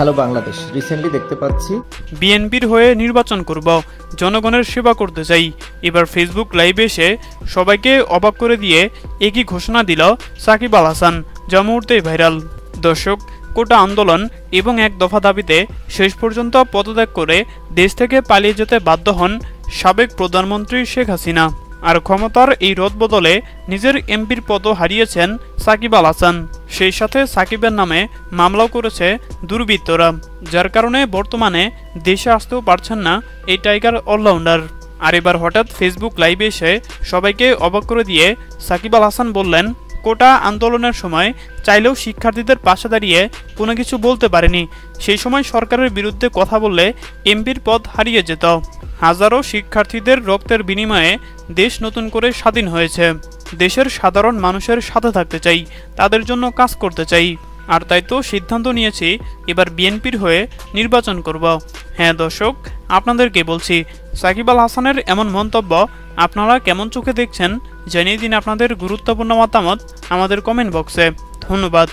Hello Bangladesh, recently দেখতে পাচ্ছি বিএনপির হয়ে নির্বাচন করব, জনগণের সেবা করতে চাই। এবার ফেসবুক লাইভে এসে সবাইকে অবাক করে দিয়ে একই ঘোষণা দিল সাকিব আল হাসান, যা মুহূর্তেই ভাইরাল। দর্শক, কোটা আন্দোলন এবং এক দফা দাবিতে শেষ পর্যন্ত পদত্যাগ করে দেশ থেকে পালিয়ে যেতে বাধ্য হন সাবেক প্রধানমন্ত্রী শেখ হাসিনা। আর ক্ষমতার এই রদবদলে নিজের এমপির পদও হারিয়েছেন সাকিব আল হাসান। সেই সাথে সাকিবের নামে মামলাও করেছে দুর্বৃত্তরা, যার কারণে বর্তমানে দেশে আসতেও পারছেন না এই টাইগার অলরাউন্ডার। আর এবার হঠাৎ ফেসবুক লাইভে এসে সবাইকে অবাক করে দিয়ে সাকিব আল হাসান বললেন, কোটা আন্দোলনের সময় চাইলেও শিক্ষার্থীদের পাশে দাঁড়িয়ে কোনো কিছু বলতে পারেনি। সেই সময় সরকারের বিরুদ্ধে কথা বললে এমপির পদ হারিয়ে যেত। হাজারো শিক্ষার্থীদের রক্তের বিনিময়ে দেশ নতুন করে স্বাধীন হয়েছে। দেশের সাধারণ মানুষের সাথে থাকতে চাই, তাদের জন্য কাজ করতে চাই। আর তাই তো সিদ্ধান্ত নিয়েছি এবার বিএনপির হয়ে নির্বাচন করব। হ্যাঁ দর্শক, আপনাদেরকে বলছি, সাকিব আল হাসানের এমন মন্তব্য আপনারা কেমন চোখে দেখছেন জানিয়ে দিন আপনাদের গুরুত্বপূর্ণ মতামত আমাদের কমেন্ট বক্সে। ধন্যবাদ।